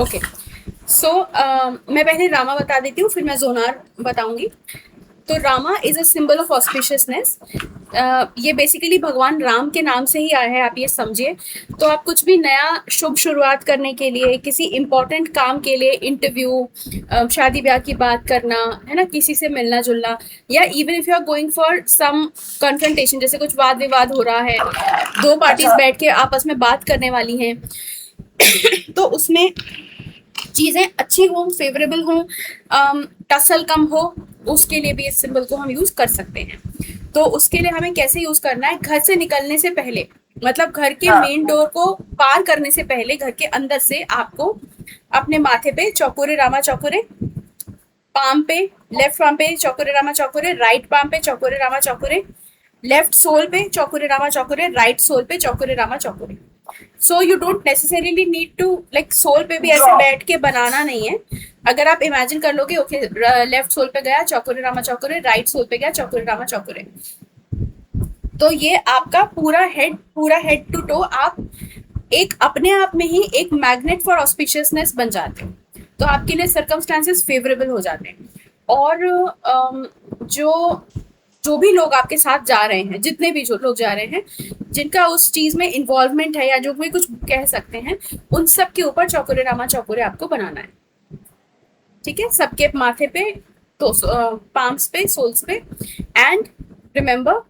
Okay so मैं पहले रामा बता देती हूँ, फिर मैं जोनार बताऊंगी। तो Rama is a symbol of auspiciousness. ये बेसिकली भगवान राम के नाम से ही आया है, आप ये समझिए। तो आप कुछ भी नया शुभ शुरुआत करने के लिए, किसी इंपॉर्टेंट काम के लिए, इंटरव्यू, शादी ब्याह की बात करना है ना, किसी से मिलना जुलना, या even if you are going for some confrontation, जैसे कुछ वाद विवाद हो रहा है, दो पार्टीज अच्छा। बैठ के आपस में बात करने वाली हैं, तो उसमें चीजें अच्छी हो, फेवरेबल हो, टसल कम हो, उसके लिए भी इस सिंबल को हम यूज कर सकते हैं। तो उसके लिए हमें कैसे यूज करना है, घर से निकलने से पहले, मतलब घर के हाँ। मेन डोर को पार करने से पहले, घर के अंदर से आपको अपने माथे पे चौकोरे रामा चौकोरे, पाम पे, लेफ्ट पाम पे चौकोरे रामा चौकोरे, राइट पाम पे चौकोरे रामा चौकोरे, लेफ्ट सोल पे चौकोरे रामा चौकोरे, राइट सोल पे चौकोरे रामा चौकोरे। So you don't necessarily need to like sole पे भी ऐसे ड्रॉ। बैठ के बनाना नहीं है। अगर आप इमेजिन कर लोगे, ओके लेफ्ट सोल पे गया चौकोरे रामा चौकोरे, राइट सोल पे गया चौकोरे रामा चौकोरे, तो ये आपका पूरा हेड टू टो आप एक अपने आप में ही एक मैग्नेट फॉर ऑस्पिशियसनेस बन जाते हो। तो आपके लिए सर्कमस्टांसेस फेवरेबल हो जाते हैं। और जो जो भी लोग आपके साथ जा रहे हैं, जितने भी जो लोग जा रहे हैं, जिनका उस चीज में इन्वॉल्वमेंट है या जो भी कुछ कह सकते हैं, उन सब के ऊपर चौकोरे रामा चौकोरे आपको बनाना है। ठीक है, सबके माथे पे, तो पाम्स पे, सोल्स पे। एंड रिमेंबर,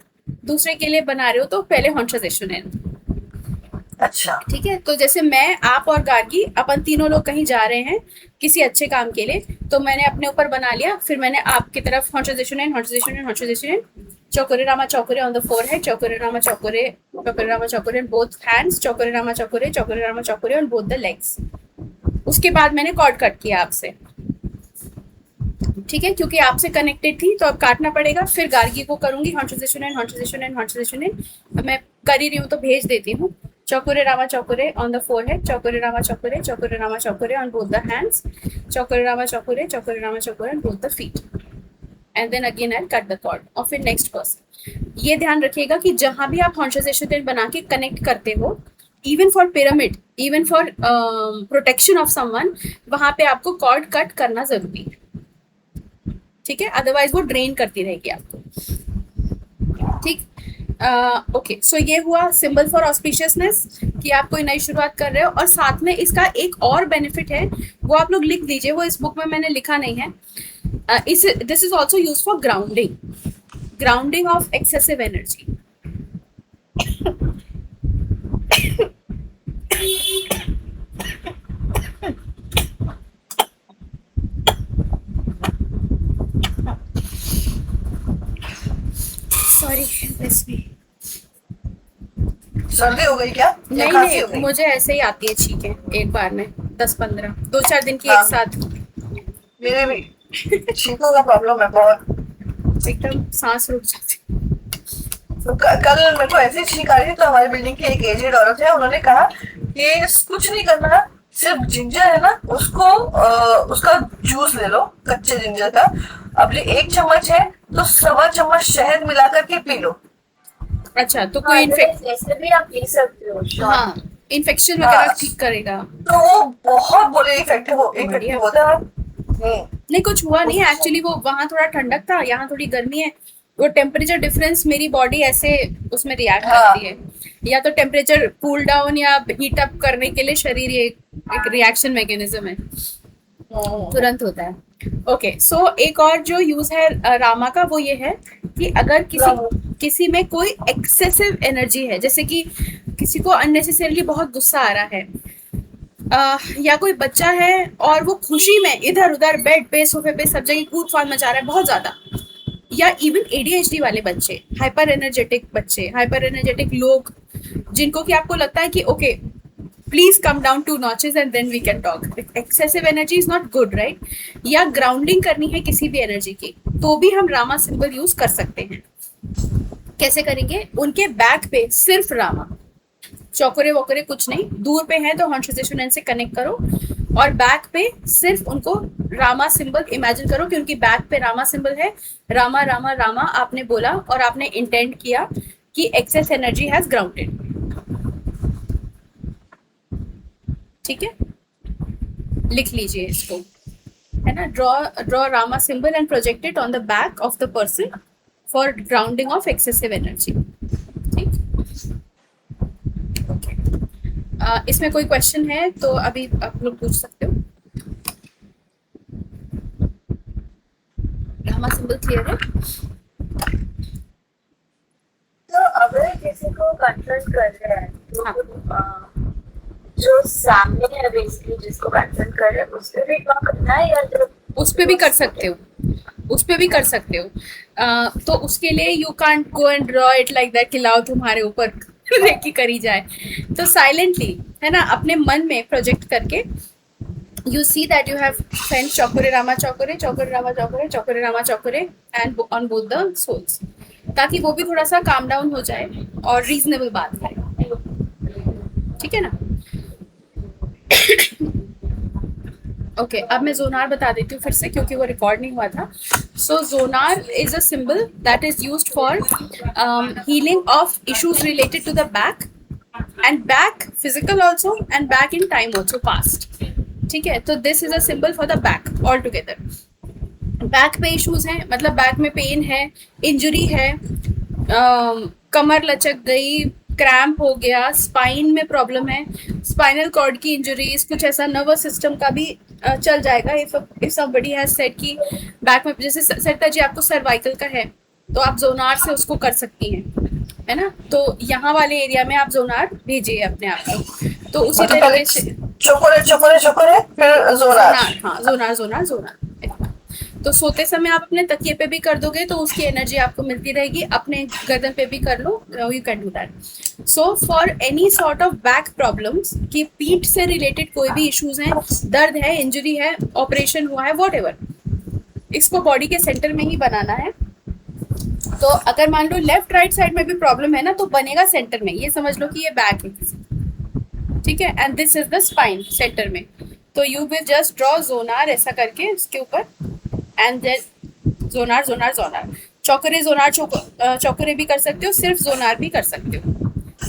दूसरे के लिए बना रहे हो तो पहले हॉन्ट्राइजेशन है। अच्छा। ठीक है, तो जैसे मैं, आप और गार्गी, अपन तीनों लोग कहीं जा रहे हैं किसी अच्छे काम के लिए, तो मैंने अपने ऊपर बना लिया, फिर मैंने आपकी तरफ हॉन्ट्राइजेशन एंड हॉन्ट्राइजेशन एंड हॉन्ट्राइजेशन एंड चौकोरे रामा चौकोरे ऑन द फोरहेड, चौकोरे रामा चौकोरे, चौकोरे रामा चौकोरे ऑन बोथ हैंड्स, चौकोरे रामा चौकोरे ऑन बोथ द लेग्स। उसके बाद मैंने कॉर्ड कट किया आपसे। ठीक है, क्योंकि आपसे कनेक्टेड थी तो अब काटना पड़ेगा। फिर गार्गी को करूंगी हॉन्ट्राइजेशन एंड हॉन्ट्राइजेशन एंड हॉन्ट्राइजेशन एंड, मैं कर ही रही हूँ तो भेज देती हूँ। चौकोरे रामा चौकोरे ऑन द फोरहेड, चौकोरे रामा चौकोरे ऑन बोथ द हैंड्स, चौकोरे रामा चौकोरे on both the feet, and then again I cut the cord. और फिर नेक्स्ट पर्सन। ये ध्यान रखिएगा कि जहां भी आप कॉन्शियस बना के कनेक्ट करते हो, even for pyramid, even for protection of someone, वहां पे आपको कॉर्ड कट करना जरूरी है। ठीक है, अदरवाइज वो ड्रेन करती रहेगी आपको। ठीक, ओके सो ये हुआ सिंबल फॉर ऑस्पिशियसनेस, कि आप कोई नई शुरुआत कर रहे हो। और साथ में इसका एक और बेनिफिट है, वो आप लोग लिख दीजिए, वो इस बुक में मैंने लिखा नहीं है। This is also use for grounding, grounding of excessive energy. Sorry, miss मी। सर्दी हो गई क्या या नहीं खांसी हो नहीं, गई? मुझे ऐसे ही आती है छींकें एक बार में, 10-15, 2-4 दिन की एक हाँ, साथ, मेरे भी छींकों का प्रॉब्लम है बहुत। एकदम सांस रुक जाती। तो कल मेरे को ऐसी छींक आ रही थी, तो हमारी बिल्डिंग की एक एजेड औरत है, उन्होंने कहा कि कुछ नहीं करना, सिर्फ जिंजर है ना, उसको उसका जूस ले लो, कच्चे जिंजर का। अब ये 1 चम्मच है तो 1.25 चम्मच शहद मिला करके पी लो। अच्छा, तो हाँ, कोई ऐसे भी आप ले सकते हो शॉर्ट। हाँ, इन्फेक्शन हाँ, वगैरह ठीक करेगा। तो वो बहुत बोले इफेक्टिव बढ़िया। होता है। नहीं, कुछ हुआ नहीं एक्चुअली, वो वहां थोड़ा ठंडक था, यहाँ थोड़ी गर्मी है। वो टेम्परेचर डिफरेंस मेरी बॉडी ऐसे उसमें रिएक्ट हाँ। करती है। या तो टेम्परेचर कूल डाउन या हीट अप करने के लिए शरीर ये एक रिएक्शन मैकेनिज्म है, तुरंत होता है। ओके सो एक और जो यूज है रामा का, वो ये है कि अगर किसी में कोई एक्सेसिव एनर्जी है, जैसे कि किसी को अननेसेसरली बहुत गुस्सा आ रहा है, या कोई बच्चा है और वो खुशी में इधर उधर बेड पे, सोफे पे, सब जगह कूद फाद मचा रहा है बहुत ज्यादा, या इवन एडीएचडी वाले बच्चे, हाइपर एनर्जेटिक बच्चे, हाइपर एनर्जेटिक लोग, जिनको कि आपको लगता है कि okay please calm down 2 notches and then we can talk, excessive energy is not good, right. या ग्राउंडिंग करनी है किसी भी एनर्जी की, तो भी हम रामा सिंबल यूज कर सकते हैं। कैसे करेंगे, उनके बैक पे सिर्फ रामा, चौकोरे वोकोरे कुछ नहीं, दूर पे है तो हॉन्ट्राइजेशन से कनेक्ट करो, और बैक पे सिर्फ उनको रामा सिंबल इमेजिन करो कि उनकी बैक पे रामा सिंबल है। रामा रामा रामा आपने बोला और आपने इंटेंड किया कि एक्सेस एनर्जी हैज ग्राउंडेड। ठीक है, लिख लीजिए इसको, है ना। Draw Rama symbol and project it on the back of the person for grounding of excessive energy. ठीक, ओके। इसमें कोई क्वेश्चन है तो अभी आप लोग पूछ सकते हो। रामा सिंबल क्लियर है? तो अगर किसी को कन्फ्रंट कर रहे हैं तो हाँ। जो सामने है बेसिकली जिसको कन्फ्रंट कर रहे हैं उस पर भी ड्रॉ करना है या जो उस पे भी कर सकते हो, उस पे भी कर सकते हो। तो उसके लिए you can't go and draw it like that कि लाओ तुम्हारे ऊपर रेकी करी जाए। तो साइलेंटली, है ना, अपने मन में प्रोजेक्ट करके you see that you have sent chokore rama chokore chokore rama chokore and on both the souls, ताकि वो भी थोड़ा सा काम डाउन हो जाए और रीजनेबल बात करें। ठीक है ना? ओके, अब मैं जोनार बता देती हूँ फिर से क्योंकि वो रिकॉर्ड नहीं हुआ था। सो जोनार is a symbol that is used for healing of issues related to the back and back physical also and back in time also past. ठीक है, तो this is a symbol for the back all together. Back पे issues हैं, मतलब back में pen है, injury है, कमर लचक गई, क्रैम्प हो गया, स्पाइन में प्रॉब्लम है, स्पाइनल कॉर्ड की इंजरीज, कुछ ऐसा नर्वस सिस्टम का भी चल जाएगा। इफ समबडी हैज सेड कि बैक में, जैसे सरिता जी आपको सर्वाइकल का है तो आप जोनार से उसको कर सकती हैं, है ना। तो यहाँ वाले एरिया में आप जोनार भेजिए अपने आप को। तो उसी तरीके से चोकोरे चोकोरे चोकोरे फिर जोनार। हाँ, जोनार जोनार जोनार। तो सोते समय आप अपने तकिए पे भी कर दोगे तो उसकी एनर्जी आपको मिलती रहेगी, अपने गर्दन पे भी कर लो, you can do that. So for any sort of back problems, कि पीठ से रिलेटेड कोई भी इश्यूज हैं, दर्द है, इंजरी है, ऑपरेशन हुआ है, व्हाटएवर, इसको बॉडी के सेंटर में ही बनाना है। तो अगर मान लो लेफ्ट राइट साइड में भी प्रॉब्लम है ना, तो बनेगा सेंटर में, ये समझ लो कि ये बैक है किसी। ठीक है, and this is the spine center में। तो यू विल जस्ट ड्रॉ जोनार ऐसा करके इसके ऊपर, एंड देन जोनार जोनार जोनार, चौकरे जोनार चौकरे भी कर सकते हो, सिर्फ जोनार भी कर सकते हो।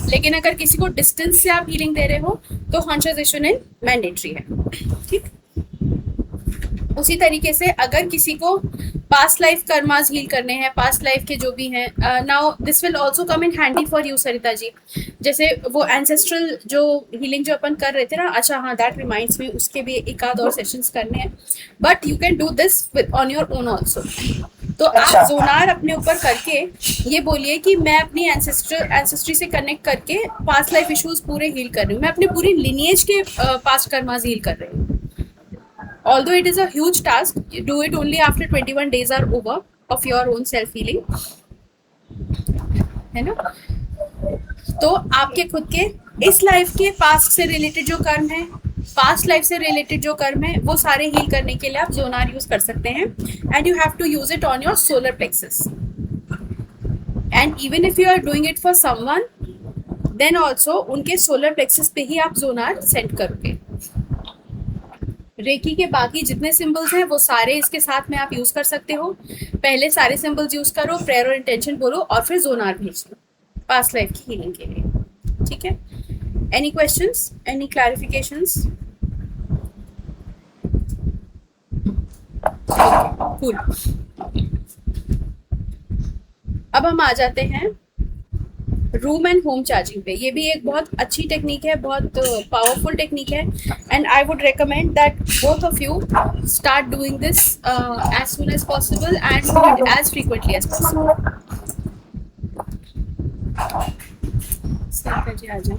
लेकिन अगर किसी को डिस्टेंस से आप हीलिंग दे रहे हो तो कॉन्शियसनेशन इन मैंडेटरी है। ठीक, उसी तरीके से अगर किसी को पास्ट लाइफ कर्मास हील करने हैं, पास्ट लाइफ के जो भी हैं, now this will also come in handy for you Sarita ji. जैसे वो एंसेस्ट्रल जो हीलिंग जो अपन कर रहे थे ना, अच्छा हाँ, दैट रिमाइंड्स मी, उसके भी एक आध और सेशंस करने हैं, but you can do this on your own also. तो आप जोनार अपने ऊपर करके ये बोलिए कि मैं अपनी एंसेस्ट्री से कनेक्ट करके पास्ट लाइफ इश्यूज पूरे हील कर रही हूँ, मैं अपनी पूरी लिनिएज के पास्ट कर्मास हील कर रही हूँ। Although it is a huge task, you do it only after 21 days are over of your own self healing, है ना। तो आपके खुद के इस लाइफ के पास्ट से रिलेटेड जो कर्म है, पास्ट लाइफ से रिलेटेड जो कर्म है, वो सारे हील करने के लिए आप जोनार यूज कर सकते हैं। And you have to use it on your solar plexus, and even if you are doing it for someone, then also उनके सोलर प्लेक्सस पे ही आप जोनार सेंड करोगे। रेकी के बाकी जितने सिंबल्स हैं वो सारे इसके साथ में आप यूज कर सकते हो। पहले सारे सिंबल्स यूज करो, प्रेयर और इंटेंशन बोलो, और फिर जोनार भेज दो पास्ट लाइफ की हीलिंग के लिए। ठीक है, any questions, any clarifications? Cool. अब हम आ जाते हैं रूम एंड होम चार्जिंग पे। ये भी एक बहुत अच्छी टेक्निक है, बहुत पावरफुल टेक्निक है, and I would recommend that both of you start doing this as soon as possible and do it as frequently as possible. आ जाए।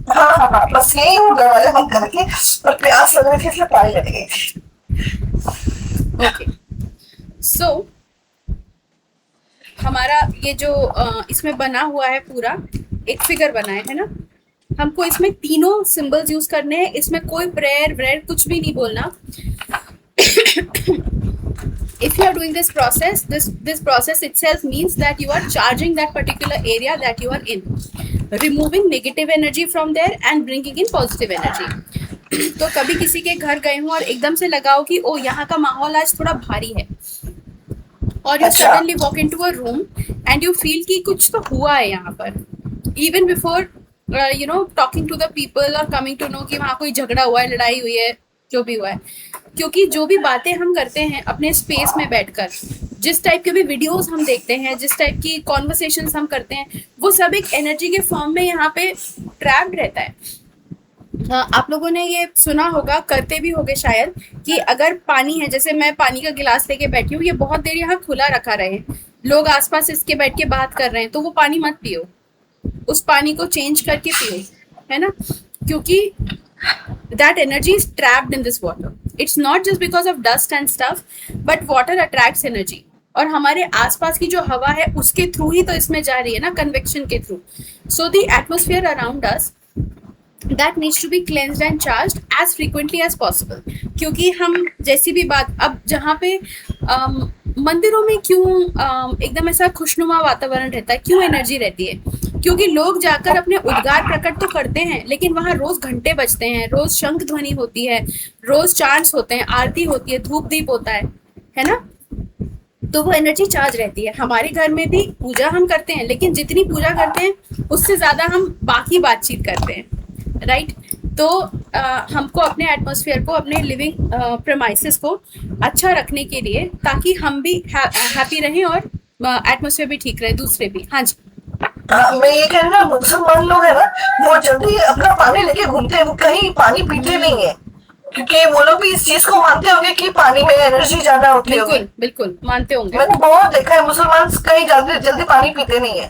हाँ, बस यही दरवाजा बंद करके और प्यास लग रही थी इसलिए पानी लग गई थी। ओके, सो हमारा ये जो इसमें बना हुआ है पूरा एक फिगर बना है ना, हमको इसमें तीनों सिंबल्स यूज करने हैं। इसमें कोई प्रेयर व्रेयर कुछ भी नहीं बोलना। If you are doing this process, this process itself means that you are charging that particular area that you are in, removing negative energy from there and bringing in positive energy. तो कभी किसी के घर गए हो और एकदम से लगाओ कि ओ यहाँ का माहौल आज थोड़ा भारी है, और you suddenly walk in to a room and you feel कि कुछ तो हुआ है यहाँ पर, even before you know talking to the people और कमिंग टू नो कि वहाँ कोई झगड़ा हुआ है, लड़ाई हुई है, जो भी हुआ है, क्योंकि जो भी बातें हम करते हैं अपने स्पेस में बैठकर, जिस टाइप के भी वीडियोस हम देखते हैं, जिस टाइप की कॉन्वर्सेशंस हम करते हैं, वो सब एक एनर्जी के फॉर्म में यहाँ पे ट्रैप्ड रहता है। आप लोगों ने ये सुना होगा, करते भी होगे शायद, कि अगर पानी है, जैसे मैं पानी का गिलास लेके बैठी हूँ, ये बहुत देर यहाँ खुला रखा रहे, लोग आसपास इसके बैठ के बात कर रहे हैं, तो वो पानी मत पियो, उस पानी को चेंज करके पियो, है ना, क्योंकि that energy is trapped in this water. It's not just because of dust and stuff, but water attracts energy. और हमारे आसपास की जो हवा है उसके थ्रू ही तो इसमें जा रही है ना, कन्वेक्शन के through. So the atmosphere around us that needs to be cleansed and charged as frequently as possible. क्योंकि हम जैसी भी बात, अब जहाँ पे मंदिरों में क्यों एकदम ऐसा खुशनुमा वातावरण रहता है, क्यों एनर्जी रहती है, क्योंकि लोग जाकर अपने उद्गार प्रकट तो करते हैं, लेकिन वहाँ रोज घंटे बजते हैं, रोज शंख ध्वनि होती है, रोज चांट्स होते हैं, आरती होती है, धूप दीप होता है ना, तो वो एनर्जी चार्ज रहती है. हमारे घर में भी पूजा हम करते हैं, लेकिन जितनी पूजा करते हैं उससे ज्यादा हम बाकी बातचीत करते हैं, राइट. तो हमको अपने एटमॉस्फेयर को, अपने लिविंग प्रेमाइसेस को अच्छा रखने के लिए, ताकि हम भी हैप्पी रहें और एटमॉस्फेयर भी ठीक रहे, दूसरे भी. हाँ जी. मैं ये कह रही ना, मुसलमान लोग है ना, वो जल्दी अपना पानी लेके घूमते हैं, वो कहीं पानी पीते नहीं है, क्योंकि वो लोग भी इस चीज को मानते होंगे कि पानी में एनर्जी ज्यादा होती है. बिल्कुल बिल्कुल मानते होंगे. मैंने बहुत देखा है, मुसलमान कहीं जल्दी जल्दी पानी पीते नहीं है.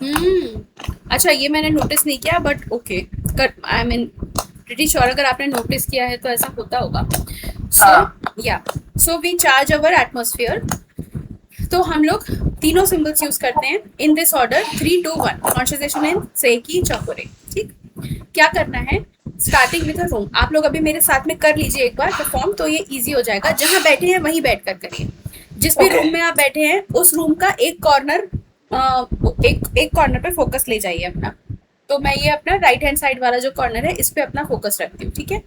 अच्छा, ये मैंने नोटिस नहीं किया, but okay, I mean pretty sure अगर आपने नोटिस किया है तो ऐसा होता होगा. So we charge our atmosphere. तो हम लोग तीनों सिंबल्स यूज करते हैं इन दिस ऑर्डर, 3 2 1, कॉन्शियसनेशन इन सेकी चौकोरे. ठीक, क्या करना है, स्टार्टिंग विद अ रूम. आप लोग अभी मेरे साथ में कर लीजिए एक बार परफॉर्म, तो ये इजी हो जाएगा. जहाँ बैठे हैं वहीं बैठ कर करिए. जिस भी रूम में आप बैठे हैं उस रूम का एक कॉर्नर एक कॉर्नर पे फोकस ले जाइए अपना. तो मैं ये अपना राइट हैंड साइड वाला जो कॉर्नर है इस पे अपना फोकस रखती हूँ. ठीक है,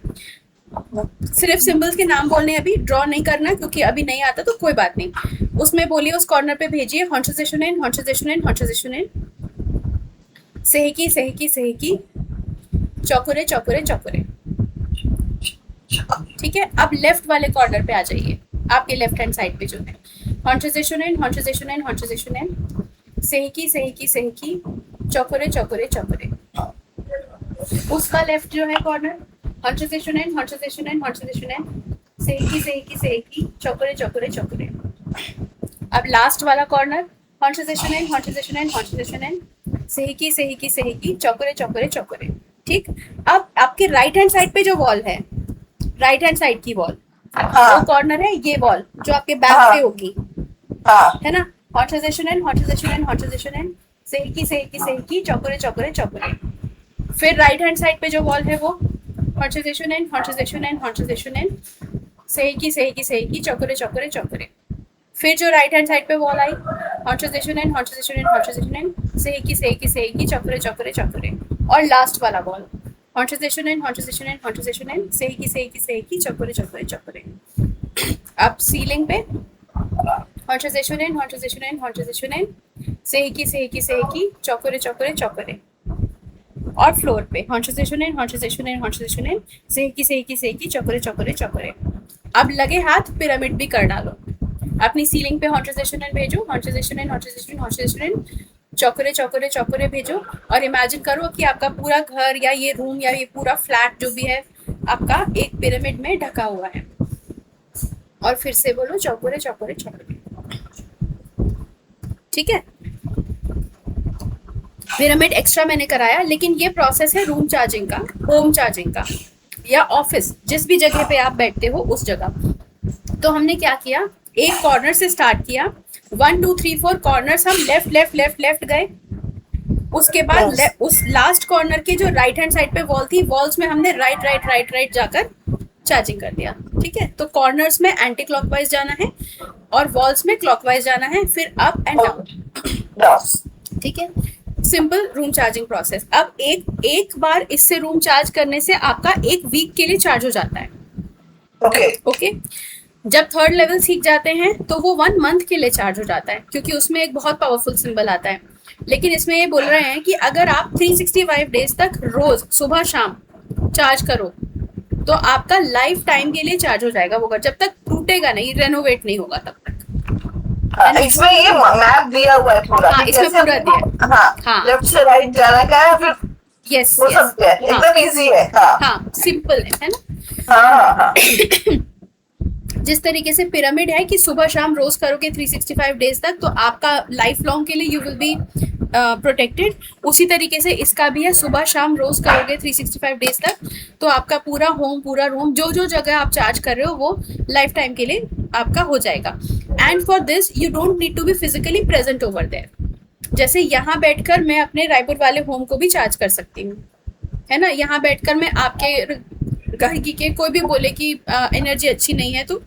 सिर्फ सिंबल्स के नाम बोलने, अभी ड्रॉ नहीं करना, क्योंकि अभी नहीं आता तो कोई बात नहीं. उसमें बोलिए, उस कॉर्नर पे भेजिए, कॉन्शियसनेशन इन, कॉन्शियसनेशन इन, कॉन्शियसनेशन इन, सेकी सेकी सेकी, चौकुरे चौकुरे चौकुरे. ठीक है, अब लेफ्ट वाले कॉर्नर पे आ जाइए, आपके लेफ्ट हैंड साइड पे जो है, कॉन्शियसनेशन इन, कॉन्शियसनेशन इन, कॉन्शियसनेशन इन, सेकी सेकी सेकी, चौकुरे चौकुरे चौकुरे. उसका लेफ्ट जो है कॉर्नर, कॉन्शियसनेशन इन, कॉन्शियसनेशन इन, कॉन्शियसनेशन इन, सेकी सेकी सेकी, चौकुरे चौकुरे चौकुरे. अब लास्ट वाला कॉर्नर, कॉन्शियसनेशन इन, कॉन्शियसनेशन इन, कॉन्शियसनेशन इन, सेकी सेकी सेकी, चौकुरे चौकुरे चौकुरे. ठीक, अब आपके राइट हैंड साइड पे जो वॉल है, राइट हैंड साइड की वॉल, वो कॉर्नर है, ये वॉल जो आपके बैक पे होगी, है ना, कॉन्शियसनेशन इन, कॉन्शियसनेशन इन, कॉन्शियसनेशन इन, सेकी सेकी सेकी, चौकुरे चौकुरे चौकुरे. फिर राइट हैंड साइड पे जो वॉल है वो कॉन्शियसनेशन इन, कॉन्शियसनेशन इन, कॉन्शियसनेशन इन, सेकी सेकी सेकी, चौकुरे चौकुरे चौकुरे. फिर जो राइट हैंड साइड पे वॉल आई, कॉन्शियसनेशन इन, कॉन्शियसनेशन इन, कॉन्शियसनेशन इन, सेकी सेकी सेकी, चौकुरे चौकुरे चौकुरे. और लास्ट वाला वॉल, कॉन्शियसनेशन इन, कॉन्शियसनेशन इन, कॉन्शियसनेशन इन, सेकी सेकी सेकी, चौकुरे चौकुरे चौकुरे. अब सीलिंग पे कॉन्शियसनेशन इन, कॉन्शियसनेशन इन, कॉन्शियसनेशन इन, सेकी सेकी सेकी, चौकुरे चौकुरे चौकुरे. और फ्लोर पे कॉन्शियसनेशन इन, कॉन्शियसनेशन इन, कॉन्शियसनेशन इन, सेकी सेकी सेकी, चौकुरे चौकुरे चौकुरे. अब लगे हाथ पिरामिड भी कर डालो. अपनी सीलिंग पे कॉन्शियसनेशन इन भेजो, कॉन्शियसनेशन इन, कॉन्शियसनेशन इन, कॉन्शियसनेशन इन, चौकुरे चौकुरे चौकुरे भेजो. और इमेजिन करो कि आपका पूरा घर या ये रूम या ये पूरा फ्लैट जो भी है आपका एक पिरामिड में ढका हुआ है. और फिर से बोलो, चौकुरे चौकुरे चौकुरे. ठीक है, पिरामिड एक्स्ट्रा मैंने कराया, लेकिन ये प्रोसेस है रूम चार्जिंग का, होम चार्जिंग का, या ऑफिस जिस भी जगह पे आप बैठते हो उस जगह. तो हमने क्या किया, एक कॉर्नर से स्टार्ट किया, 1 2 3 4 कॉर्नर्स हम लेफ्ट लेफ्ट लेफ्ट लेफ्ट गए. उसके बाद उस लास्ट कॉर्नर के जो राइट हैंड साइड पे वॉल थी, वॉल्स में हमने राइट राइट राइट राइट जाकर चार्जिंग कर दिया. ठीक है, तो कॉर्नर्स में एंटी क्लॉकवाइज जाना है और वॉल्स में क्लॉकवाइज जाना है, फिर अप एंड डाउन. ठीक है, सिंपल रूम चार्जिंग प्रोसेस. अब एक बार इससे रूम चार्ज करने से आपका 1 वीक के लिए चार्ज हो जाता है. ओके. जब थर्ड लेवल सीख जाते हैं तो वो 1 मंथ के लिए चार्ज हो जाता है, क्योंकि उसमें एक बहुत पावरफुल सिंबल आता है. लेकिन इसमें ये बोल रहे हैं कि अगर आप 365 डेज तक रोज सुबह शाम चार्ज करो तो आपका लाइफ टाइम के लिए चार्ज हो जाएगा वो घर, जब तक टूटेगा नहीं, रेनोवेट नहीं होगा तब तक। इसमें ये मैप दिया हुआ है पूरा। हाँ, इसमें कैसे पूरा हमको- दिया हाँ, हाँ। लेफ्ट से राइट जाना का है, फिर यस वो सब है, एकदम इजी है। हाँ हाँ, सिंपल है ना। हाँ हाँ। जिस तरीके से पिरामिड है कि सुबह शाम रोज करोगे 365 डेज तक, तो आपका लाइफ लॉन्ग के लिए यू विल बी प्रोटेक्टेड, उसी तरीके से इसका भी है, सुबह शाम रोज करोगे 365 डेज तक, तो आपका पूरा होम, पूरा रूम, जो जो जगह आप चार्ज कर रहे हो वो लाइफ टाइम के लिए आपका हो जाएगा। And for this you don't need to be physically present over there. जैसे यहाँ बैठकर मैं अपने रायपुर वाले होम को भी चार्ज कर सकती हूँ, है ना। यहाँ बैठकर मैं आपके घर की के कोई भी बोले कि एनर्जी अच्छी नहीं है तो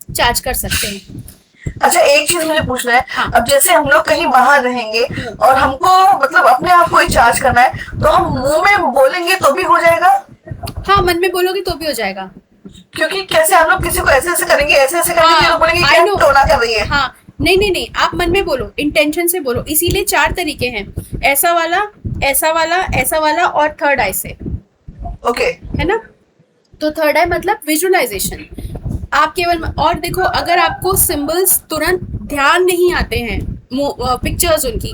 चार्ज कर सकते हैं। अच्छा, एक चीज मुझे पूछना है। हाँ। अब जैसे हम लोग कहीं बाहर रहेंगे और हमको मतलब अपने आप को ही चार्ज करना है, तो हम मुंह में बोलेंगे तो भी हो जाएगा? हाँ, मन में बोलोगे तो भी हो जाएगा। क्योंकि कैसे हम लोग किसी को ऐसे ऐसे करेंगे, ऐसे ऐसे करेंगे, हाँ, लोग बोलेंगे I क्या know। टोना कर रही है। हाँ, नहीं नहीं नहीं, आप मन में बोलो, इंटेंशन से बोलो। इसीलिए 4 तरीके हैं, ऐसा वाला, ऐसा वाला, ऐसा वाला और थर्ड आई से, ओके। है ना। तो थर्ड आई मतलब विजुअलाइजेशन। आप केवल, और देखो अगर आपको सिंबल्स तुरंत ध्यान नहीं आते हैं, पिक्चर्स उनकी,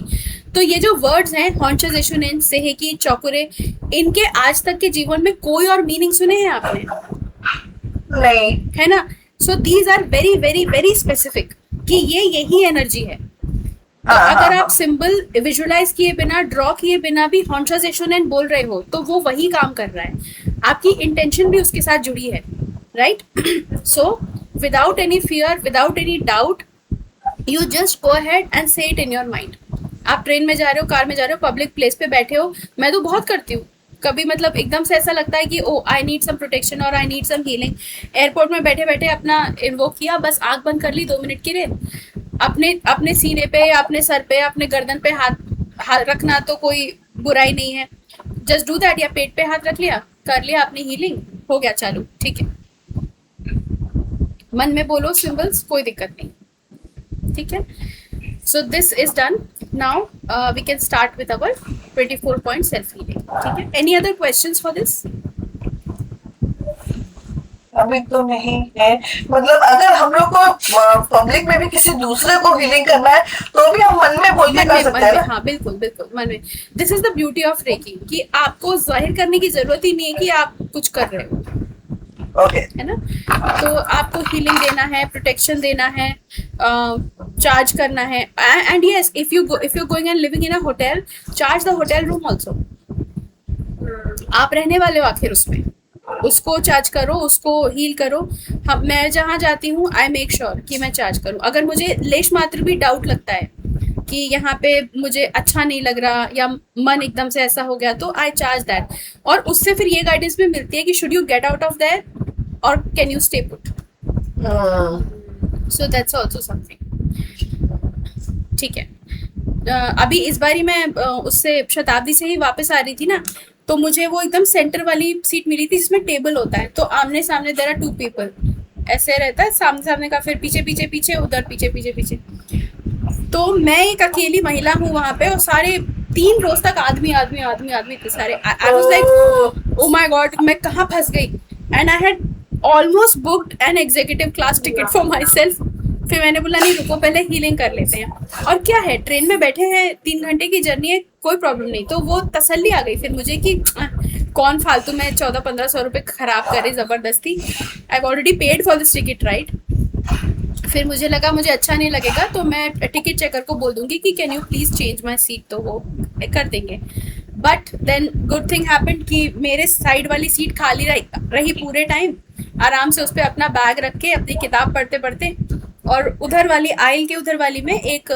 तो ये जो वर्ड्स हैं हॉन्चेजेशन, सेहेकी, चौकुरे, इनके आज तक के जीवन में कोई और मीनिंग सुने हैं आपने? नहीं। है ना। So these are very very very specific कि ये यही एनर्जी है। तो हाँ, अगर हाँ, आप सिंबल विजुअलाइज किए बिना, ड्रॉ किए बिना भी हॉन्चेजेशन बोल रहे हो, तो वो वही काम कर रहा है। आपकी इंटेंशन भी उसके साथ जुड़ी है, right. So without any fear, without any doubt, you just go ahead and से इट इन योर माइंड। आप ट्रेन में जा रहे हो, कार में जा रहे हो, पब्लिक प्लेस पे बैठे हो, मैं तो बहुत करती हूँ कभी, मतलब एकदम से ऐसा लगता है कि ओ आई नीड सम प्रोटेक्शन और I need some healing. Airport में बैठे बैठे अपना इन्वोक किया, बस आंख बंद कर ली 2 मिनट के लिए, अपने सीने पे या अपने सर पे, अपने गर्दन पे हाथ रखना तो कोई बुराई नहीं है, जस्ट डू दैट। या पेट पे हाथ रख लिया, कर लिया अपनी हीलिंग, हो गया चालू, ठीक है। मन में बोलो सिंबल्स, कोई दिक्कत नहीं, ठीक है। So this is done. Now we can start with our 24 point self healing. ठीक है। Any other questions for this? अभी तो नहीं है। मतलब अगर हम लोग को पब्लिक में भी किसी दूसरे को हीलिंग करना है, तो भी हम मन में बोल के कर सकते हैं ना? हाँ, बिल्कुल बिल्कुल, मन में। This is the beauty of reiki कि आपको जाहिर करने की जरूरत ही नहीं है कि आप कुछ कर रहे हो, ओके। है ना। तो आपको हीलिंग देना है, प्रोटेक्शन देना है, चार्ज करना है। And yes, if you going and living in a hotel, charge the hotel room also. आप रहने वाले हो आखिर उसमें, उसको चार्ज करो, उसको हील करो। मैं जहाँ जाती हूँ आई मेक श्योर कि मैं चार्ज करूँ। अगर मुझे लेश मात्र भी डाउट लगता है कि यहाँ पे मुझे अच्छा नहीं लग रहा या मन एकदम से ऐसा हो गया, तो आई चार्ज दैट। और उससे फिर ये गाइडेंस भी मिलती है कि should you get out of there और can you stay put. So that's also something, ठीक है। अभी इस बारी मैं उससे शताब्दी से ही वापस आ रही थी ना, तो मुझे वो एकदम सेंटर वाली सीट मिली थी जिसमें टेबल होता है, तो आमने सामने देयर आर 2 पीपल, ऐसे रहता है सामने सामने का, फिर पीछे पीछे पीछे, उधर पीछे पीछे पीछे। तो मैं एक अकेली महिला हूँ वहां पे, और सारे 3 रोज तक आदमी आदमी आदमी आदमी थे सारे। I was like oh my God, मैं कहाँ फंस गई। And I had almost booked an executive class ticket for my self. फिर मैंने बोला नहीं रुको, पहले हीलिंग कर लेते हैं। और क्या है, ट्रेन में बैठे हैं, 3 घंटे की जर्नी है, कोई प्रॉब्लम नहीं। तो वो तसल्ली आ गई फिर मुझे कि कौन फालतू में 1400-1500 रुपये खराब करे जबरदस्ती। I already paid for this ticket, right. फिर मुझे लगा मुझे अच्छा नहीं लगेगा, तो मैं टिकट चेकर को बोल दूंगी कि can you please change my seat, तो वो कर देंगे। But then good thing happened कि मेरे साइड वाली सीट खाली रही पूरे टाइम। आराम से उस पर अपना बैग रख के अपनी किताब पढ़ते पढ़ते, और उधर वाली आइल के उधर वाली में एक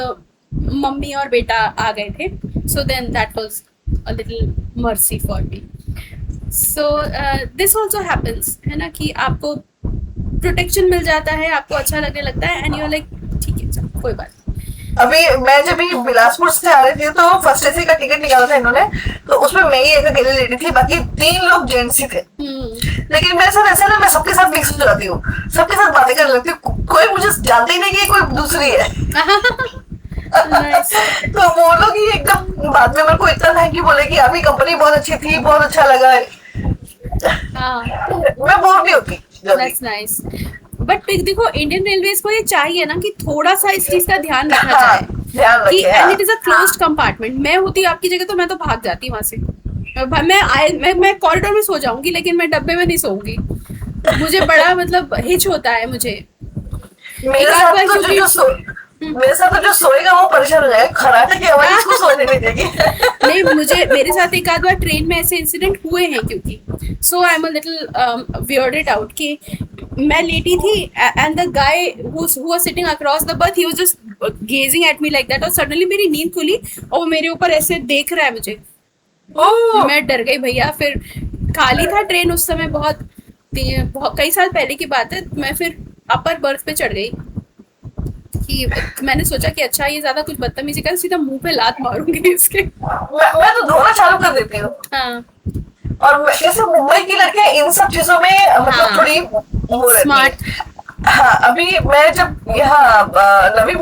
मम्मी और बेटा आ गए थे। So then that was a little mercy for me. So this also happens, है ना, कि आपको प्रोटेक्शन मिल जाता है, आपको अच्छा लगने लगता है, एंड यू आर लाइक ठीक है चल कोई बात नहीं। अभी मैं जब भी बिलासपुर से आ रही थी, तो फर्स्ट एसी का टिकट निकाला था इन्होंने, तो उसमें मैं ही एक अकेले लेडी थी, बाकी 3 लोग जेंट्स ही थे। लेकिन मेरे साथ ऐसा ना, मैं सबके साथ मिक्स हो जाती हूँ, सबके साथ बातें करने लगती हूँ, कोई मुझे जानते ही नहीं कि कोई दूसरी है। तो वो लोग ही एकदम बाद में मेरे को इतना थैंक यू बोले कि आपकी कंपनी बहुत अच्छी थी, बहुत अच्छा लगा है। हाँ, मैं बोर नहीं होती जल्दी। That's nice. बट देखो इंडियन रेलवेज को ये चाहिए ना कि थोड़ा सा इस चीज का ध्यान रखा हाँ, जाए ध्यान कि रखे। एंड हाँ। It is a closed compartment. मैं होती आपकी जगह तो मैं तो भाग जाती वहां से। मैं कॉरिडोर में सो जाऊंगी, लेकिन मैं डब्बे में नहीं सोऊंगी। मुझे बड़ा मतलब हिच होता है मुझे। मेरे एक आध साथ बार तो क्योंकि मेरे साथ तो जो सोएगा वो परेशान हो जाएगा, खराटे की आवाज उसको सोने नहीं देगी। नहीं, मुझे मेरे साथ एक आध बार ट्रेन में ऐसे इंसिडेंट हुए हैं, क्योंकि so I am a little weirded out कि मैं लेटी थी and the guy who was sitting across the berth he was just gazing at me like that, और सडनली मेरी नींद खुली और वो मेरे ऊपर ऐसे देख रहा है मुझे। ओह, मैं डर गई भैया। फिर खाली था ट्रेन उस समय, बहुत कई साल पहले की बात है। मैं फिर अपर बर्थ पे चढ़ गई कि मैंने सोचा कि अच्छा ये ज्यादा कुछ बदतमीजी कर, सीधा मुंह पे लात मारूंगी इसके। मैं तो धोना चालू कर देती हूँ। हाँ, और जैसे मुंबई की लड़कियां इन सब चीजों में मतलब हाँ, थोड़ी वो रहती हैं। स्मार्ट। हाँ, अभी मैं जब यहाँ नवी